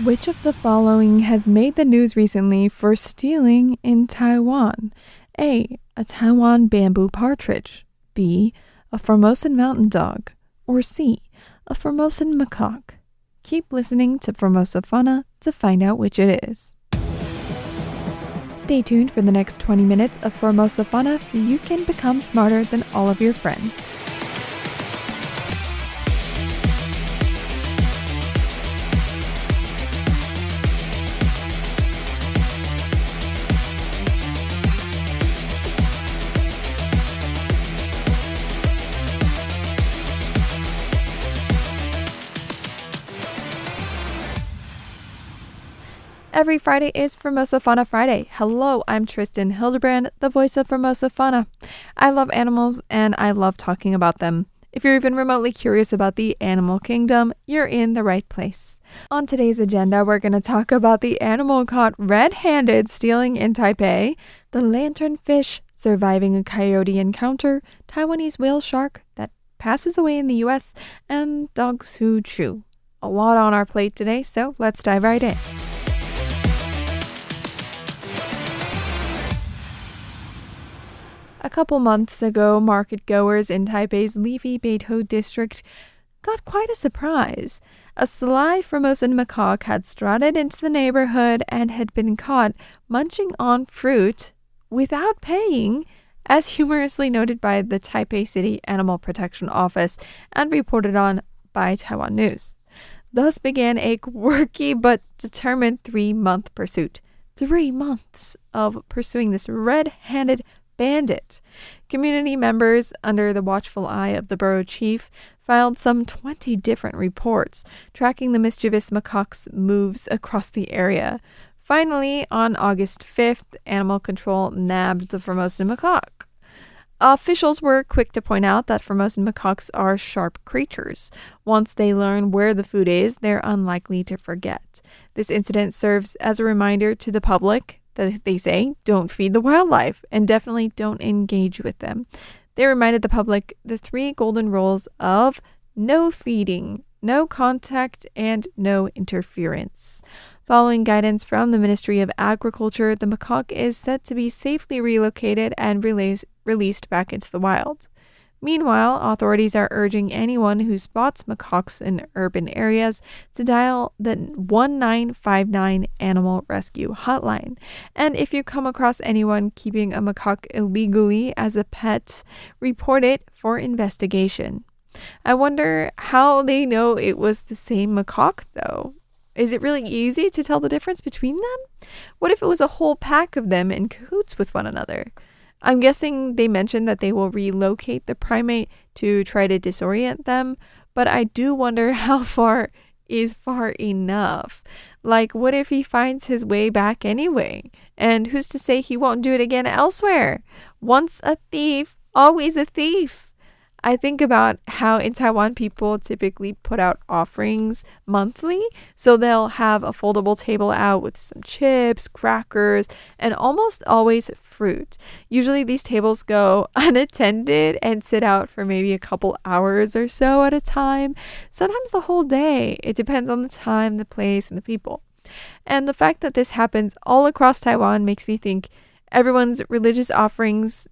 Which of the following has made the news recently for stealing in Taiwan? A. A Taiwan bamboo partridge. B. A Formosan mountain dog. Or C. A Formosan macaque. Keep listening to Formosa Fauna to find out which it is. Stay tuned for the next 20 minutes of Formosa Fauna so you can become smarter than all of your friends. Every Friday is Formosa Fauna Friday. Hello, I'm Tristan Hildebrand, the voice of Formosa Fauna. I love animals and I love talking about them. If you're even remotely curious about the animal kingdom, you're in the right place. On today's agenda, we're going to talk about the animal caught red-handed stealing in Taipei, the lanternfish surviving a coyote encounter, Taiwanese whale shark that passes away in the US, and dogs who chew. A lot on our plate today, so let's dive right in. A couple months ago, market goers in Taipei's leafy Beitou district got quite a surprise. A sly Formosan macaque had strutted into the neighborhood and had been caught munching on fruit without paying, as humorously noted by the Taipei City Animal Protection Office and reported on by Taiwan News. Thus began a quirky but determined 3-month pursuit. 3 months of pursuing this red-handed bandit. Community members, under the watchful eye of the borough chief, filed some 20 different reports, tracking the mischievous macaque's moves across the area. Finally, on August 5th, animal control nabbed the Formosan macaque. Officials were quick to point out that Formosan macaques are sharp creatures. Once they learn where the food is, they're unlikely to forget. This incident serves as a reminder to the public that they say, don't feed the wildlife, and definitely don't engage with them. They reminded the public the 3 golden rules of no feeding, no contact, and no interference. Following guidance from the Ministry of Agriculture, the macaque is said to be safely relocated and released back into the wild. Meanwhile, authorities are urging anyone who spots macaques in urban areas to dial the 1959 Animal Rescue Hotline. And if you come across anyone keeping a macaque illegally as a pet, report it for investigation. I wonder how they know it was the same macaque, though. Is it really easy to tell the difference between them? What if it was a whole pack of them in cahoots with one another? I'm guessing they mentioned that they will relocate the primate to try to disorient them, but I do wonder how far is far enough. Like, what if he finds his way back anyway? And who's to say he won't do it again elsewhere? Once a thief, always a thief. I think about how in Taiwan people typically put out offerings monthly, so they'll have a foldable table out with some chips, crackers, and almost always fruit. Usually these tables go unattended and sit out for maybe a couple hours or so at a time, sometimes the whole day. It depends on the time, the place, and the people. And the fact that this happens all across Taiwan makes me think everyone's religious offerings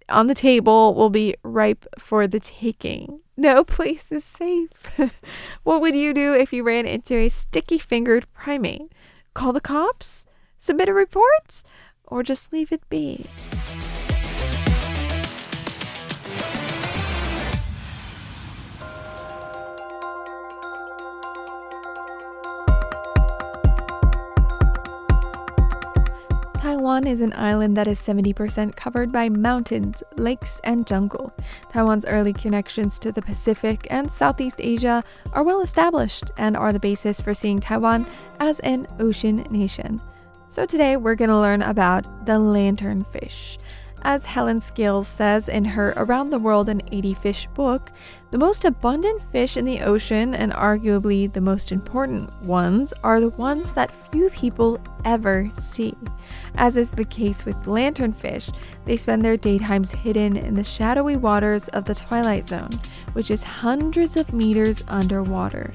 on the table will be ripe for the taking. No place is safe. What would you do if you ran into a sticky-fingered primate? Call the cops? Submit a report? Or just leave it be? Taiwan is an island that is 70% covered by mountains, lakes, and jungle. Taiwan's early connections to the Pacific and Southeast Asia are well established and are the basis for seeing Taiwan as an ocean nation. So today we're going to learn about the lanternfish. As Helen Scales says in her Around the World in 80 Fish book, the most abundant fish in the ocean, and arguably the most important ones, are the ones that few people ever see. As is the case with lanternfish, they spend their daytimes hidden in the shadowy waters of the twilight zone, which is hundreds of meters underwater.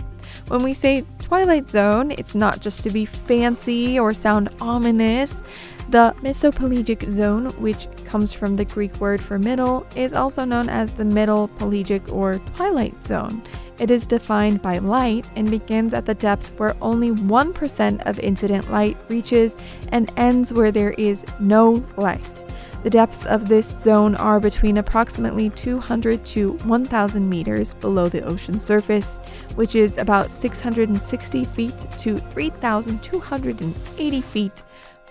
When we say twilight zone, it's not just to be fancy or sound ominous. The mesopelagic zone, which comes from the Greek word for middle, is also known as the middle pelagic or twilight zone. It is defined by light and begins at the depth where only 1% of incident light reaches and ends where there is no light. The depths of this zone are between approximately 200 to 1,000 meters below the ocean surface, which is about 660 feet to 3,280 feet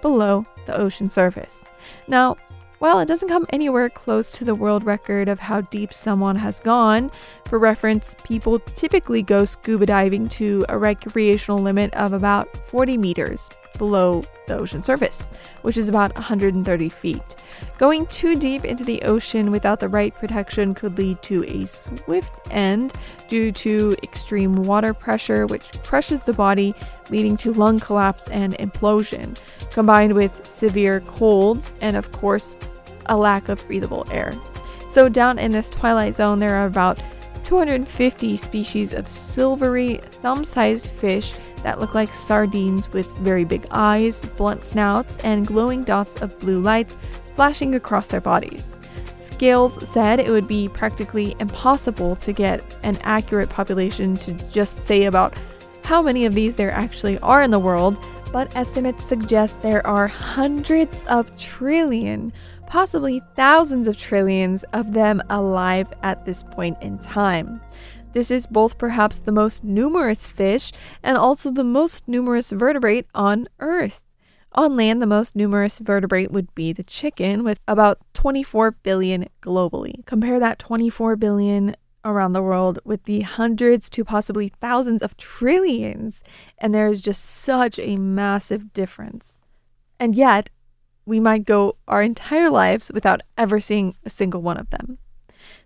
below the ocean surface. Now, while it doesn't come anywhere close to the world record of how deep someone has gone, for reference, people typically go scuba diving to a recreational limit of about 40 meters below the ocean surface, which is about 130 feet. Going too deep into the ocean without the right protection could lead to a swift end due to extreme water pressure, which crushes the body, leading to lung collapse and implosion, combined with severe cold and, of course, a lack of breathable air. So down in this twilight zone, there are about 250 species of silvery, thumb-sized fish that look like sardines with very big eyes, blunt snouts, and glowing dots of blue lights flashing across their bodies. Scales said it would be practically impossible to get an accurate population to just say about how many of these there actually are in the world, but estimates suggest there are hundreds of trillion, possibly thousands of trillions of them alive at this point in time. This is both perhaps the most numerous fish and also the most numerous vertebrate on Earth. On land, the most numerous vertebrate would be the chicken, with about 24 billion globally. Compare that 24 billion around the world with the hundreds to possibly thousands of trillions, and there is just such a massive difference. And yet, we might go our entire lives without ever seeing a single one of them.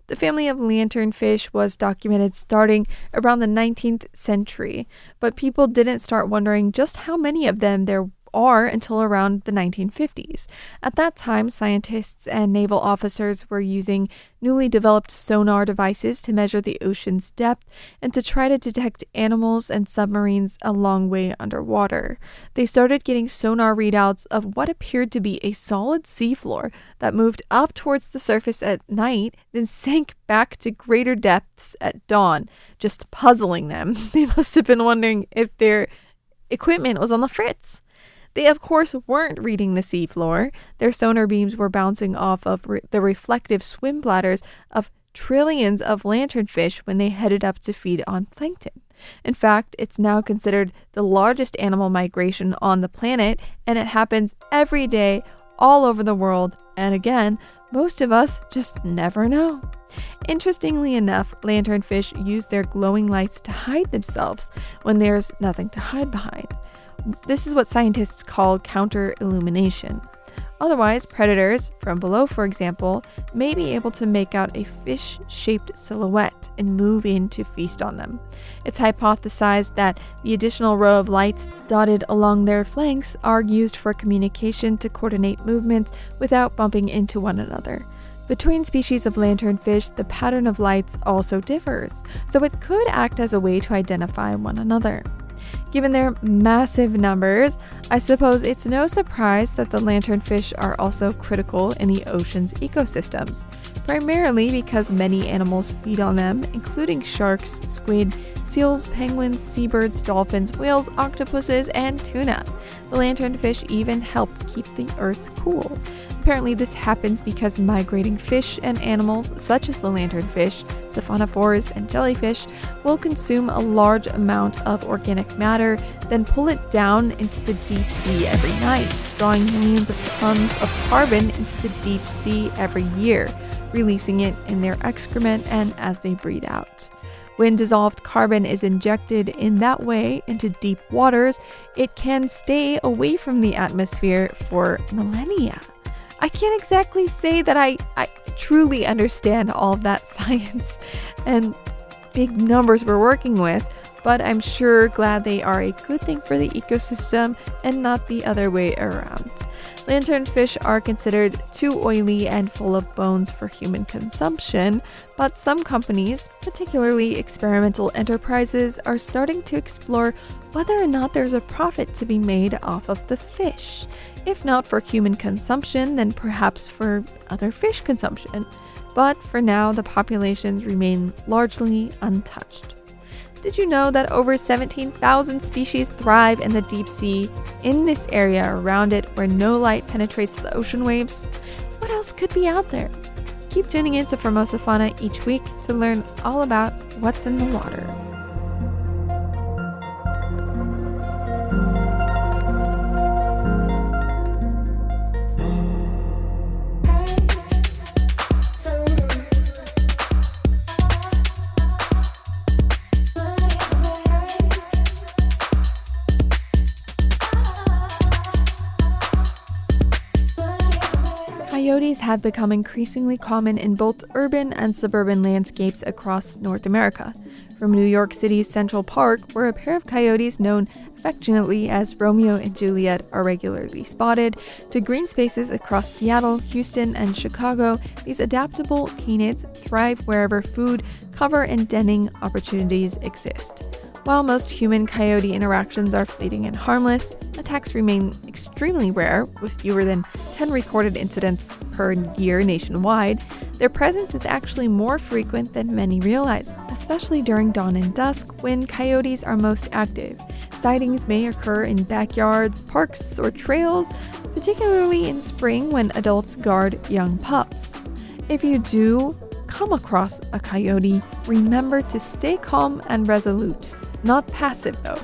The family of lanternfish was documented starting around the 19th century, but people didn't start wondering just how many of them there are until around the 1950s. At that time, scientists and naval officers were using newly developed sonar devices to measure the ocean's depth and to try to detect animals and submarines a long way underwater. They started getting sonar readouts of what appeared to be a solid seafloor that moved up towards the surface at night, then sank back to greater depths at dawn, just puzzling them. They must have been wondering if their equipment was on the fritz. They, of course, weren't reading the seafloor. Their sonar beams were bouncing off of the reflective swim bladders of trillions of lanternfish when they headed up to feed on plankton. In fact, it's now considered the largest animal migration on the planet, and it happens every day all over the world. And again, most of us just never know. Interestingly enough, lanternfish use their glowing lights to hide themselves when there's nothing to hide behind. This is what scientists call counter-illumination. Otherwise, predators from below, for example, may be able to make out a fish-shaped silhouette and move in to feast on them. It's hypothesized that the additional row of lights dotted along their flanks are used for communication to coordinate movements without bumping into one another. Between species of lanternfish, the pattern of lights also differs, so it could act as a way to identify one another. Given their massive numbers, I suppose it's no surprise that the lanternfish are also critical in the ocean's ecosystems, primarily because many animals feed on them, including sharks, squid, seals, penguins, seabirds, dolphins, whales, octopuses, and tuna. The lanternfish even help keep the earth cool. Apparently, this happens because migrating fish and animals, such as the lanternfish, siphonophores, and jellyfish, will consume a large amount of organic matter, then pull it down into the deep sea every night, drawing millions of tons of carbon into the deep sea every year, releasing it in their excrement and as they breathe out. When dissolved carbon is injected in that way into deep waters, it can stay away from the atmosphere for millennia. I can't exactly say that I truly understand all of that science and big numbers we're working with, but I'm sure glad they are a good thing for the ecosystem and not the other way around. Lanternfish are considered too oily and full of bones for human consumption, but some companies, particularly experimental enterprises, are starting to explore whether or not there's a profit to be made off of the fish. If not for human consumption, then perhaps for other fish consumption. But for now, the populations remain largely untouched. Did you know that over 17,000 species thrive in the deep sea, in this area around it where no light penetrates the ocean waves? What else could be out there? Keep tuning in to Formosa Fauna each week to learn all about what's in the water. Coyotes have become increasingly common in both urban and suburban landscapes across North America. From New York City's Central Park, where a pair of coyotes known affectionately as Romeo and Juliet are regularly spotted, to green spaces across Seattle, Houston, and Chicago, these adaptable canids thrive wherever food, cover, and denning opportunities exist. While most human-coyote interactions are fleeting and harmless, attacks remain extremely rare, with fewer than 10 recorded incidents per year nationwide. Their presence is actually more frequent than many realize, especially during dawn and dusk when coyotes are most active. Sightings may occur in backyards, parks, or trails, particularly in spring when adults guard young pups. If you do come across a coyote, remember to stay calm and resolute. Not passive though.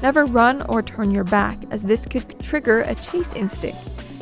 Never run or turn your back, as this could trigger a chase instinct.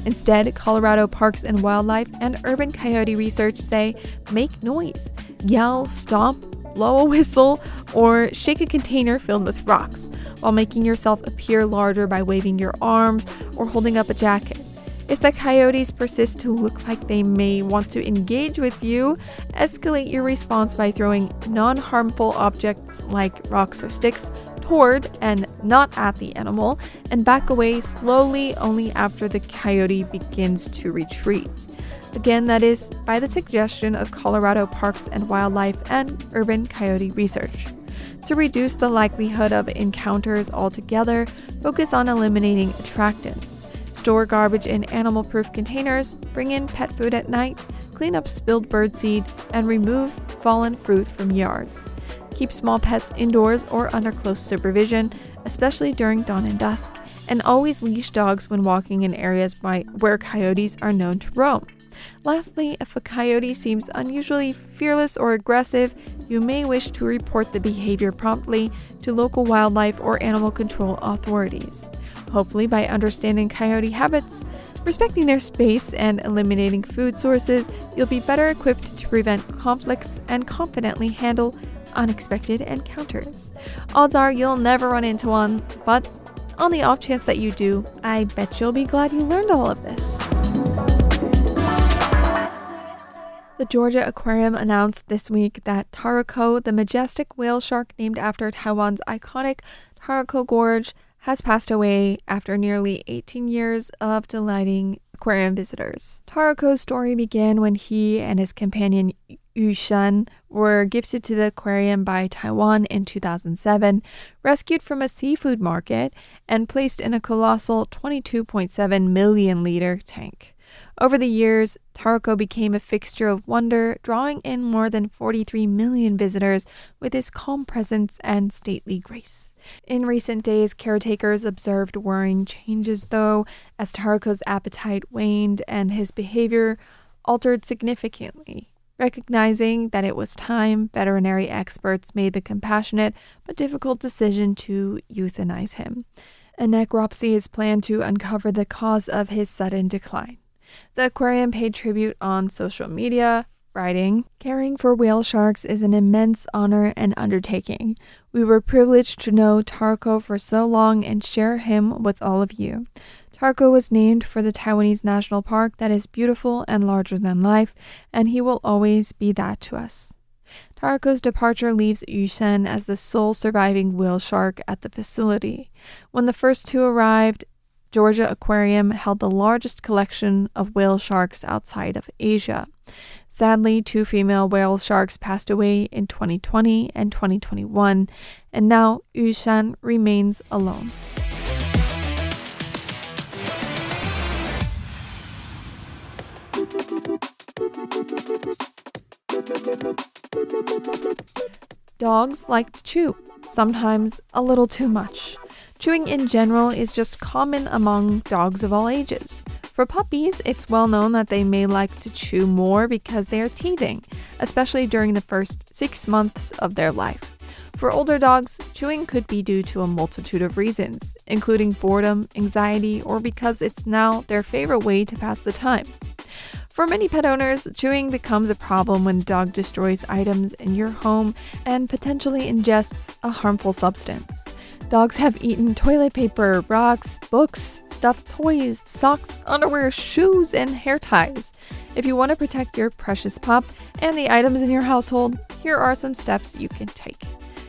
Instead, Colorado Parks and Wildlife and urban coyote research say make noise, yell, stomp, blow a whistle, or shake a container filled with rocks, while making yourself appear larger by waving your arms or holding up a jacket. If the coyotes persist to look like they may want to engage with you, escalate your response by throwing non-harmful objects like rocks or sticks toward and not at the animal, and back away slowly only after the coyote begins to retreat. Again, that is by the suggestion of Colorado Parks and Wildlife and urban coyote research. To reduce the likelihood of encounters altogether, focus on eliminating attractants. Store garbage in animal-proof containers, bring in pet food at night, clean up spilled birdseed, and remove fallen fruit from yards. Keep small pets indoors or under close supervision, especially during dawn and dusk, and always leash dogs when walking in areas where coyotes are known to roam. Lastly, if a coyote seems unusually fearless or aggressive, you may wish to report the behavior promptly to local wildlife or animal control authorities. Hopefully, by understanding coyote habits, respecting their space, and eliminating food sources, you'll be better equipped to prevent conflicts and confidently handle unexpected encounters. Odds are you'll never run into one, but on the off chance that you do, I bet you'll be glad you learned all of this. The Georgia Aquarium announced this week that Taroko, the majestic whale shark named after Taiwan's iconic Taroko Gorge, has passed away after nearly 18 years of delighting aquarium visitors. Taroko's story began when he and his companion Yushan were gifted to the aquarium by Taiwan in 2007, rescued from a seafood market, and placed in a colossal 22.7 million liter tank. Over the years, Taroko became a fixture of wonder, drawing in more than 43 million visitors with his calm presence and stately grace. In recent days, caretakers observed worrying changes, though, as Taroko's appetite waned and his behavior altered significantly. Recognizing that it was time, veterinary experts made the compassionate but difficult decision to euthanize him. A necropsy is planned to uncover the cause of his sudden decline. The aquarium paid tribute on social media, writing, "Caring for whale sharks is an immense honor and undertaking. We were privileged to know Taroko for so long and share him with all of you. Taroko was named for the Taiwanese national park that is beautiful and larger than life, and he will always be that to us." Taruko's departure leaves Yushen as the sole surviving whale shark at the facility. When the first two arrived, Georgia Aquarium held the largest collection of whale sharks outside of Asia. Sadly, 2 female whale sharks passed away in 2020 and 2021, and now Yushen remains alone. Dogs like to chew, sometimes a little too much. Chewing in general is just common among dogs of all ages. For puppies, it's well known that they may like to chew more because they are teething, especially during the first 6 months of their life. For older dogs, chewing could be due to a multitude of reasons, including boredom, anxiety, or because it's now their favorite way to pass the time. For many pet owners, chewing becomes a problem when a dog destroys items in your home and potentially ingests a harmful substance. Dogs have eaten toilet paper, rocks, books, stuffed toys, socks, underwear, shoes, and hair ties. If you want to protect your precious pup and the items in your household, here are some steps you can take.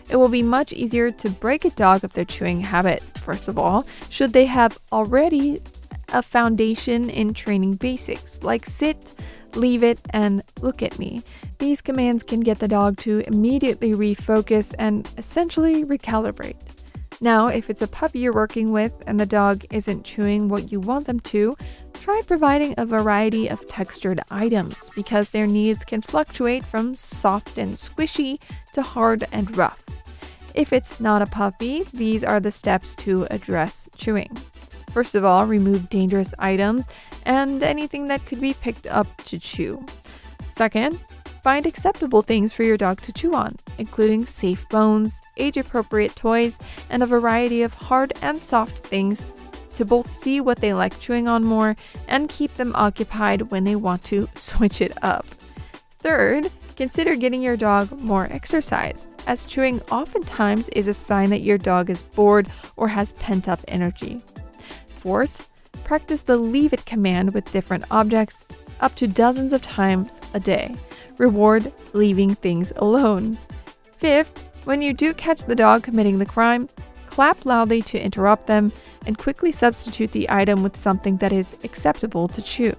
It will be much easier to break a dog of their chewing habit. First of all, should they have already a foundation in training basics like sit, leave it, and look at me. These commands can get the dog to immediately refocus and essentially recalibrate. Now, if it's a puppy you're working with and the dog isn't chewing what you want them to, try providing a variety of textured items because their needs can fluctuate from soft and squishy to hard and rough. If it's not a puppy, these are the steps to address chewing. First of all, remove dangerous items and anything that could be picked up to chew. Second, find acceptable things for your dog to chew on, including safe bones, age-appropriate toys, and a variety of hard and soft things to both see what they like chewing on more and keep them occupied when they want to switch it up. Third, consider getting your dog more exercise, as chewing oftentimes is a sign that your dog is bored or has pent-up energy. Fourth, practice the leave it command with different objects up to dozens of times a day. Reward leaving things alone. Fifth, when you do catch the dog committing the crime, clap loudly to interrupt them and quickly substitute the item with something that is acceptable to chew.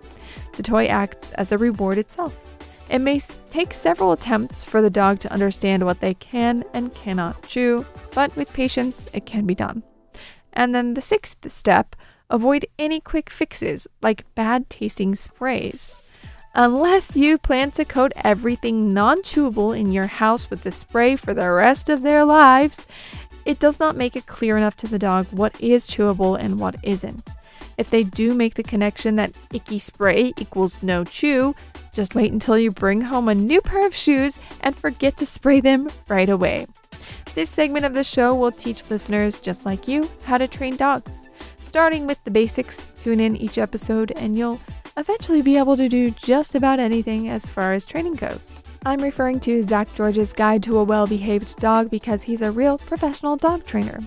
The toy acts as a reward itself. It may take several attempts for the dog to understand what they can and cannot chew, but with patience, it can be done. And then the sixth step, avoid any quick fixes like bad tasting sprays. Unless you plan to coat everything non-chewable in your house with the spray for the rest of their lives, it does not make it clear enough to the dog what is chewable and what isn't. If they do make the connection that icky spray equals no chew, just wait until you bring home a new pair of shoes and forget to spray them right away. This segment of the show will teach listeners just like you how to train dogs. Starting with the basics, tune in each episode and you'll eventually be able to do just about anything as far as training goes. I'm referring to Zach George's Guide to a Well-Behaved Dog because he's a real professional dog trainer.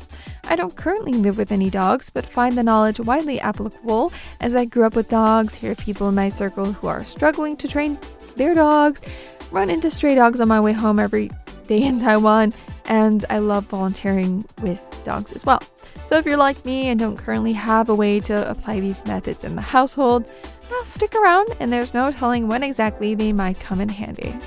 I don't currently live with any dogs, but find the knowledge widely applicable as I grew up with dogs, hear people in my circle who are struggling to train their dogs, run into stray dogs on my way home every day in Taiwan, and I love volunteering with dogs as well. So if you're like me and don't currently have a way to apply these methods in the household, well, stick around and there's no telling when exactly they might come in handy.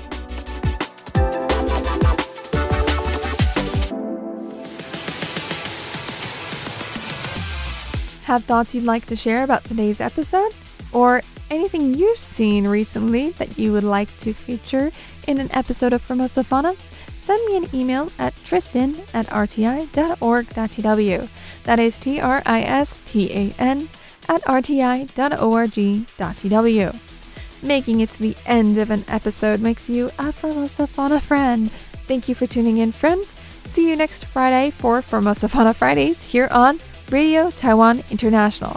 Have thoughts you'd like to share about today's episode? Or anything you've seen recently that you would like to feature in an episode of Formosa Fauna? Send me an email at tristan@rti.org.tw. That is tristan@rti.org.tw. Making it to the end of an episode makes you a Formosa Fauna friend. Thank you for tuning in, friend. See you next Friday for Formosa Fauna Fridays here on Radio Taiwan International.